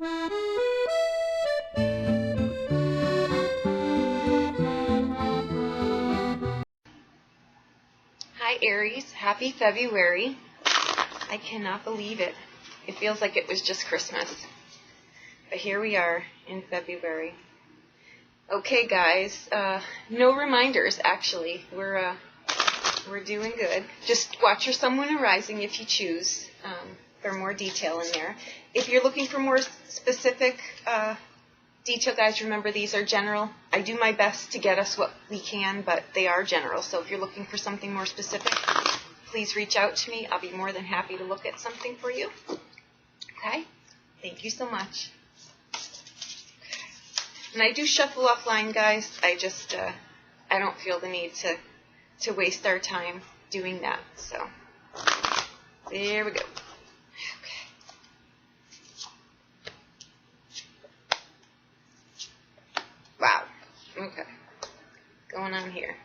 Hi Aries, happy February. I cannot believe it. It feels like it was just Christmas. But here we are in February. Okay guys, no reminders actually. We're doing good. Just watch your Sun, Moon, and Rising if you choose. For more detail in there. If you're looking for more specific detail, guys, remember these are general. I do my best to get us what we can, but they are general. So if you're looking for something more specific, please reach out to me. I'll be more than happy to look at something for you. Okay? Thank you so much. And I do shuffle offline, guys. I just, I don't feel the need to waste our time doing that. So, there we go. Okay. Wow. Okay. Going on here.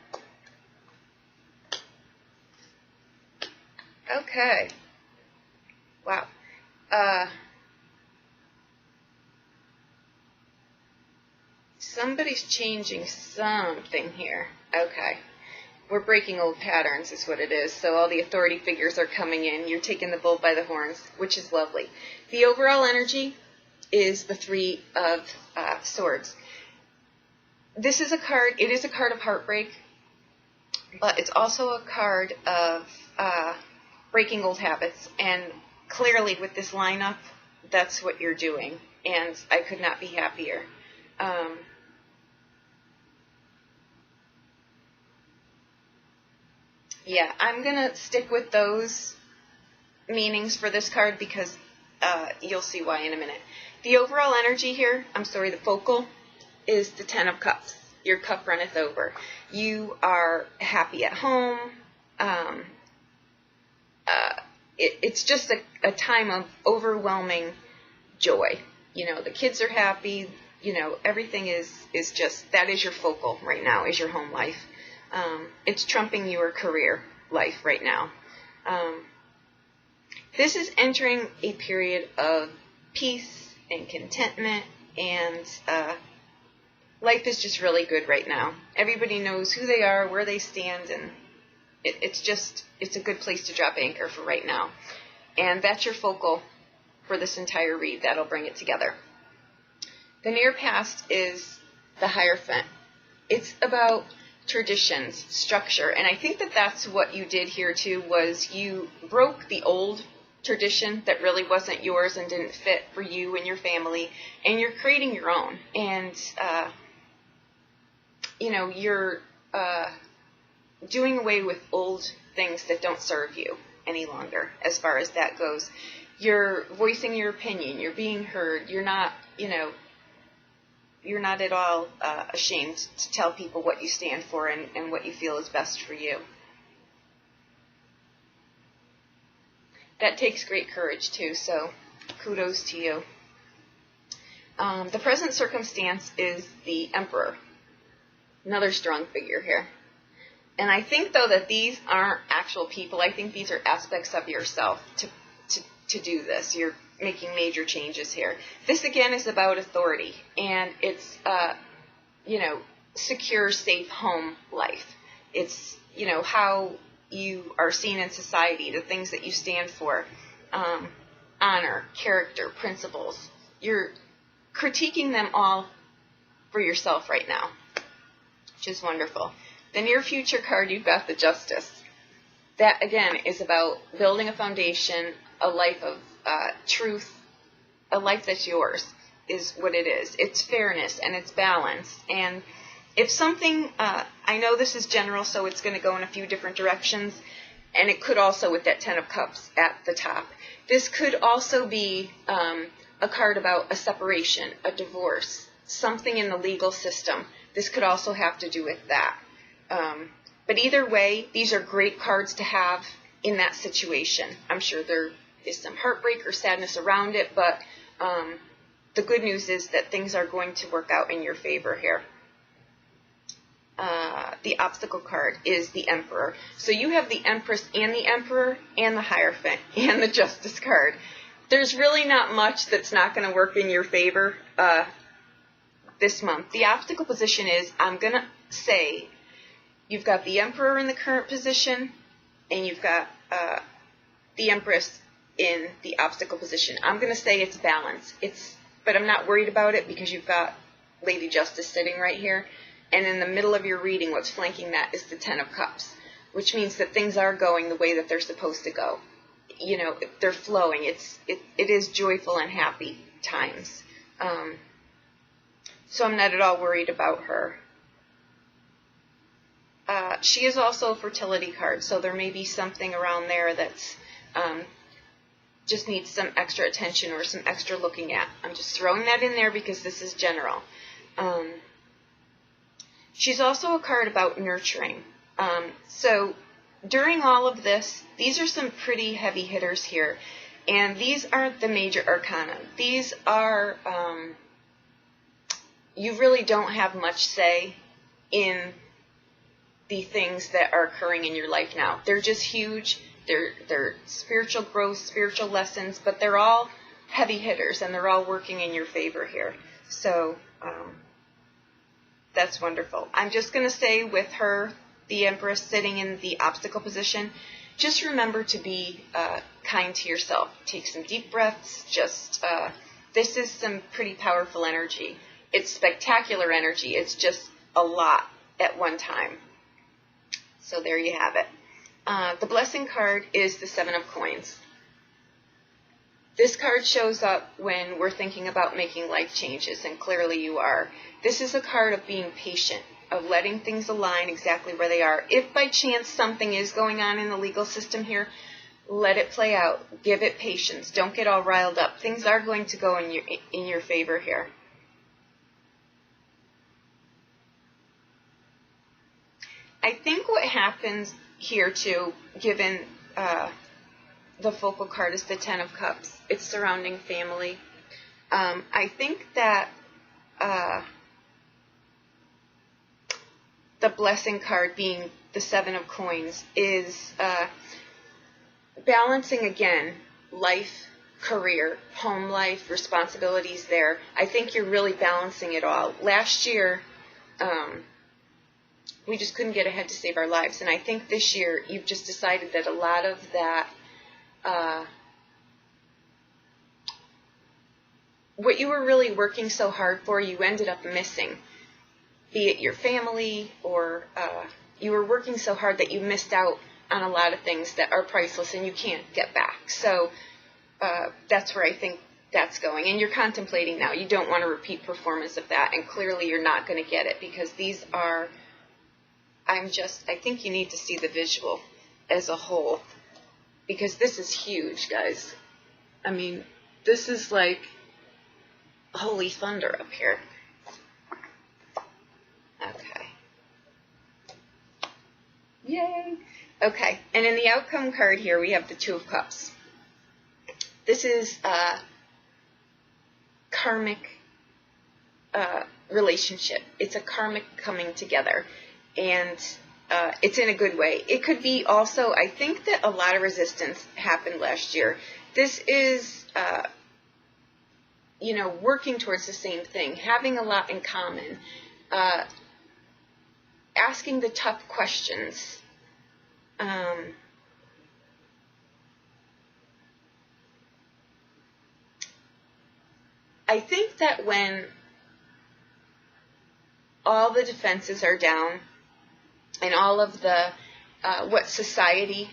Okay. Wow. Somebody's changing something here. Okay. We're breaking old patterns is what it is. So all the authority figures are coming in. You're taking the bull by the horns, which is lovely. The overall energy is the Three of Swords. This is a card, it is a card of heartbreak, but it's also a card of breaking old habits. And clearly with this lineup, that's what you're doing. And I could not be happier. Yeah, I'm going to stick with those meanings for this card because you'll see why in a minute. The overall energy here, the focal, is the Ten of Cups. Your cup runneth over. You are happy at home. It's just a time of overwhelming joy. You know, the kids are happy. You know, everything is just, that is your focal right now, is your home life. It's trumping your career life right now. This is entering a period of peace and contentment, and life is just really good right now. Everybody knows who they are, where they stand, and it's a good place to drop anchor for right now. And that's your focal for this entire read. That'll bring it together. The near past is the Hierophant. It's about traditions, structure, and I think that that's what you did here too, was you broke the old tradition that really wasn't yours and didn't fit for you and your family, and you're creating your own. And you know, you're doing away with old things that don't serve you any longer as far as that goes. You're voicing your opinion, you're being heard, you're not, you know, you're not at all ashamed to tell people what you stand for and what you feel is best for you. That takes great courage too, so kudos to you. The present circumstance is the Emperor. Another strong figure here. And I think, though, that these aren't actual people. I think these are aspects of yourself to do this. You're making major changes here. This, again, is about authority. And it's, you know, secure, safe home life. It's, you know, how you are seen in society, the things that you stand for, honor, character, principles. You're critiquing them all for yourself right now, which is wonderful. The near future card, you've got the Justice. That, again, is about building a foundation, a life of truth, a life that's yours is what it is. It's fairness and it's balance. And if something, I know this is general, so it's going to go in a few different directions, and it could also, with that Ten of Cups at the top, this could also be a card about a separation, a divorce, something in the legal system. This could also have to do with that. But either way, these are great cards to have in that situation. I'm sure there is some heartbreak or sadness around it, but the good news is that things are going to work out in your favor here. The obstacle card is the Emperor. So you have the Empress and the Emperor and the Hierophant and the Justice card. there's really not much that's not going to work in your favor this month. The obstacle position is, I'm going to say, you've got the Emperor in the current position, and you've got the Empress in the obstacle position. I'm going to say it's balance. But I'm not worried about it because you've got Lady Justice sitting right here. And in the middle of your reading, what's flanking that is the Ten of Cups, which means that things are going the way that they're supposed to go. You know, they're flowing. It is joyful and happy times. So I'm not at all worried about her. She is also a fertility card, so there may be something around there that's just needs some extra attention or some extra looking at. I'm just throwing that in there because this is general. She's also a card about nurturing. So during all of this, these are some pretty heavy hitters here. And these aren't the major arcana. These are, you really don't have much say in the things that are occurring in your life now. They're just huge. They're spiritual growth, spiritual lessons, but they're all heavy hitters, and they're all working in your favor here. So that's wonderful. I'm just going to say with her, the Empress sitting in the obstacle position, just remember to be kind to yourself. Take some deep breaths. This is some pretty powerful energy. It's spectacular energy. It's just a lot at one time. So there you have it. The blessing card is the Seven of Coins. This card shows up when we're thinking about making life changes, and clearly you are. This is a card of being patient, of letting things align exactly where they are. If by chance something is going on in the legal system here, let it play out. Give it patience. Don't get all riled up. Things are going to go in your favor here. I think what happens here too, given the focal card is the Ten of Cups. It's surrounding family. I think that the blessing card being the Seven of Coins is balancing again life, career, home life, responsibilities there. I think you're really balancing it all. Last year, we just couldn't get ahead to save our lives. And I think this year you've just decided that a lot of that, what you were really working so hard for, you ended up missing. Be it your family or you were working so hard that you missed out on a lot of things that are priceless and you can't get back. So that's where I think that's going. And you're contemplating now. You don't want a repeat performance of that. And clearly you're not going to get it because these are... I think you need to see the visual as a whole because this is huge, guys. I mean, this is like holy thunder up here. Okay. Yay. Okay, and in the outcome card here, we have the Two of Cups. This is a karmic relationship. It's a karmic coming together. And it's in a good way. It could be also, I think that a lot of resistance happened last year. This is, working towards the same thing, having a lot in common, asking the tough questions. I think that when all the defenses are down, and all of the what society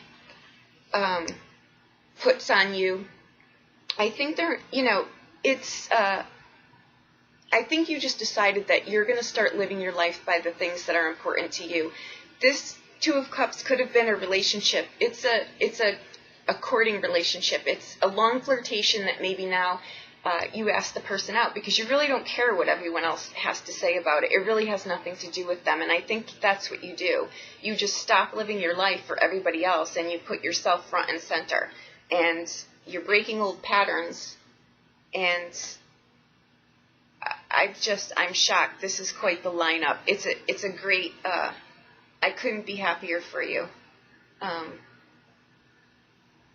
puts on you, I think I think you just decided that you're going to start living your life by the things that are important to you. This Two of Cups could have been a relationship. It's a courting relationship. It's a long flirtation that maybe now you ask the person out because you really don't care what everyone else has to say about it. It really has nothing to do with them. And I think that's what you do. You just stop living your life for everybody else and you put yourself front and center. And you're breaking old patterns. And I'm shocked. This is quite the lineup. It's a great, I couldn't be happier for you.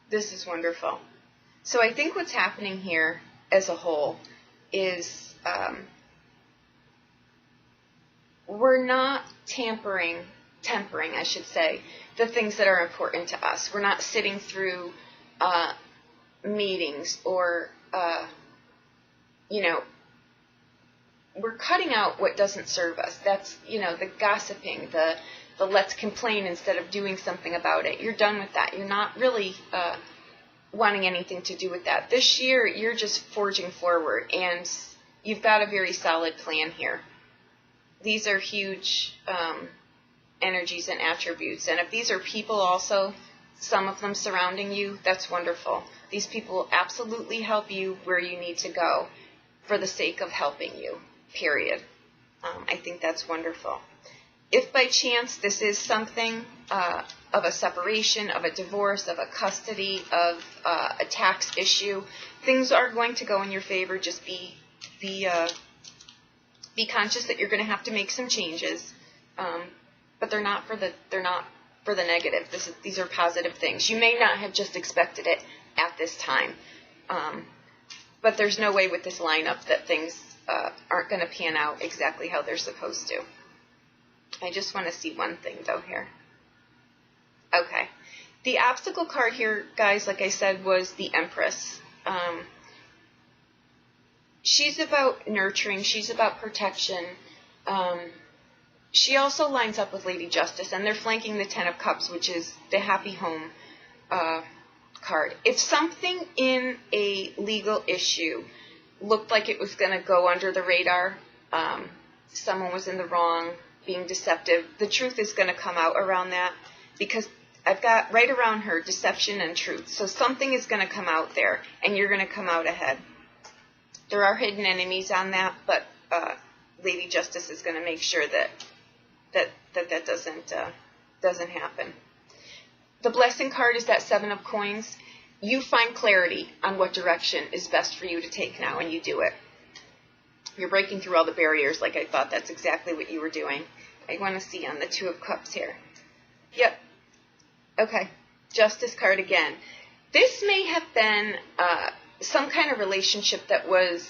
This is wonderful. So I think what's happening here as a whole is we're not tempering, I should say, the things that are important to us. We're not sitting through meetings or, we're cutting out what doesn't serve us. That's, the gossiping, the let's complain instead of doing something about it. You're done with that. You're not really wanting anything to do with that. This year, you're just forging forward, and you've got a very solid plan here. These are huge energies and attributes, and if these are people also, some of them surrounding you, that's wonderful. These people absolutely help you where you need to go for the sake of helping you, period. I think that's wonderful. If by chance this is something of a separation, of a divorce, of a custody, of a tax issue, things are going to go in your favor. Just be conscious that you're going to have to make some changes, but they're not for the negative. These are positive things. You may not have just expected it at this time, but there's no way with this lineup that things aren't going to pan out exactly how they're supposed to. I just want to see one thing, though, here. Okay. The obstacle card here, guys, like I said, was the Empress. She's about nurturing. She's about protection. She also lines up with Lady Justice, and they're flanking the Ten of Cups, which is the happy home card. If something in a legal issue looked like it was going to go under the radar, someone was in the wrong, being deceptive, the truth is going to come out around that, because I've got right around her deception and truth. So something is going to come out there, and you're going to come out ahead. There are hidden enemies on that, but Lady Justice is going to make sure that doesn't happen. The blessing card is that Seven of Coins. You find clarity on what direction is best for you to take now, and you do it. You're breaking through all the barriers like I thought. That's exactly what you were doing. I want to see on the Two of Cups here. Yep. Okay. Justice card again. This may have been some kind of relationship that was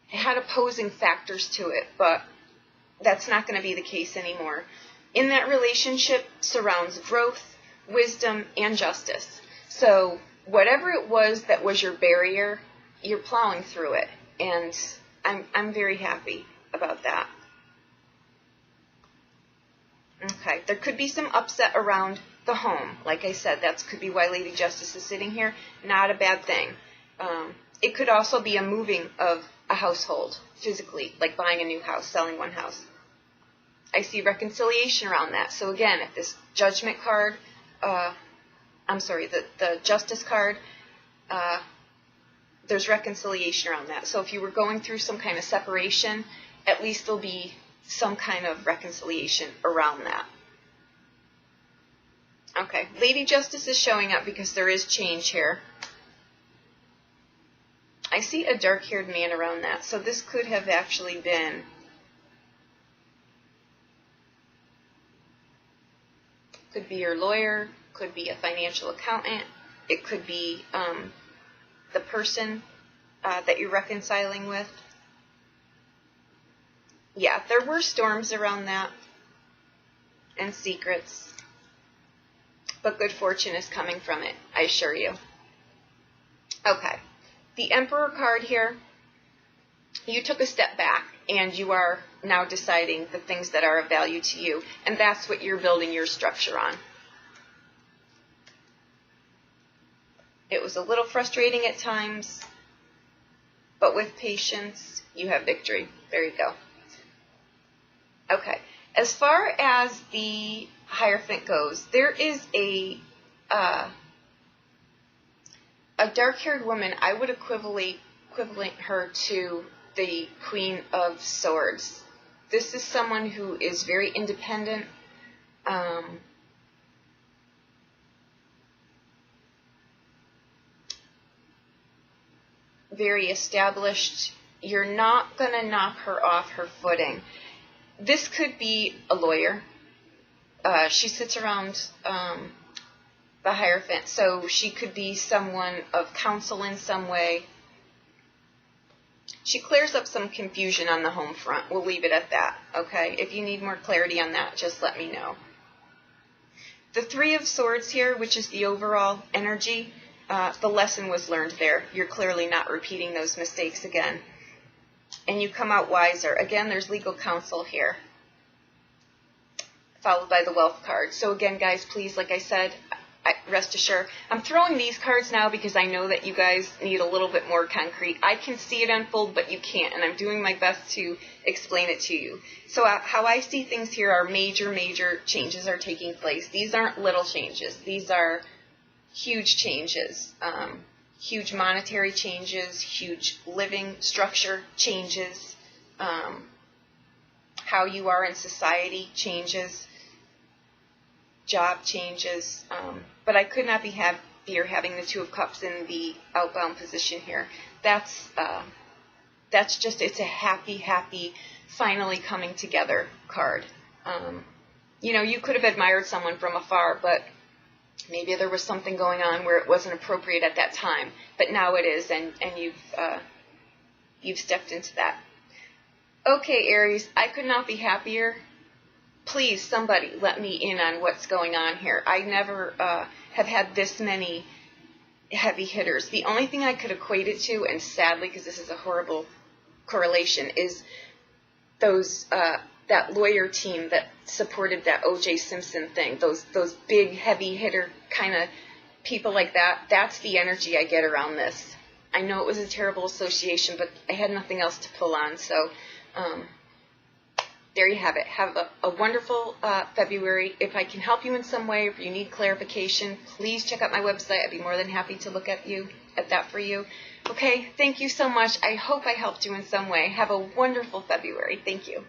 had opposing factors to it, but that's not going to be the case anymore. In that relationship surrounds growth, wisdom, and justice. So whatever it was that was your barrier, you're plowing through it, and I'm very happy about that. Okay, there could be some upset around the home. Like I said, that could be why Lady Justice is sitting here. Not a bad thing. It could also be a moving of a household physically, like buying a new house, selling one house. I see reconciliation around that. So again, if this Judgment card, the Justice card, there's reconciliation around that. So if you were going through some kind of separation, at least there'll be some kind of reconciliation around that. Okay, Lady Justice is showing up because there is change here. I see a dark-haired man around that, so this could have actually been could be your lawyer, could be a financial accountant, it could be the person that you're reconciling with. Yeah, there were storms around that and secrets, but good fortune is coming from it, I assure you. Okay, the Emperor card here, you took a step back and you are now deciding the things that are of value to you, and that's what you're building your structure on. It was a little frustrating at times, but with patience, you have victory. There you go. Okay, as far as the Hierophant goes, there is a dark-haired woman. I would equivalent her to the Queen of Swords. This is someone who is very independent, very established. You're not going to knock her off her footing. This could be a lawyer. She sits around the Hierophant. So she could be someone of counsel in some way. She clears up some confusion on the home front. We'll leave it at that, okay? If you need more clarity on that, just let me know. The Three of Swords here, which is the overall energy, the lesson was learned there. You're clearly not repeating those mistakes again. And you come out wiser. Again, there's legal counsel here, followed by the Wealth card. So again, guys, please, like I said, rest assured, I'm throwing these cards now because I know that you guys need a little bit more concrete. I can see it unfold, but you can't, and I'm doing my best to explain it to you. So how I see things here are major, major changes are taking place. These aren't little changes. These are huge changes, huge monetary changes, huge living structure changes, how you are in society changes, job changes, but I could not be happier having the Two of Cups in the outbound position here. That's just, it's a happy, happy, finally coming together card. You know, you could have admired someone from afar, but maybe there was something going on where it wasn't appropriate at that time, but now it is, and you've stepped into that. Okay, Aries, I could not be happier. Please, somebody let me in on what's going on here. I never have had this many heavy hitters. The only thing I could equate it to, and sadly, because this is a horrible correlation, is those that lawyer team that supported that O.J. Simpson thing. Those big, heavy hitter kind of people like that. That's the energy I get around this. I know it was a terrible association, but I had nothing else to pull on, so there you have it. Have a wonderful February. If I can help you in some way, if you need clarification, please check out my website. I'd be more than happy to look at that for you. Okay, thank you so much. I hope I helped you in some way. Have a wonderful February. Thank you.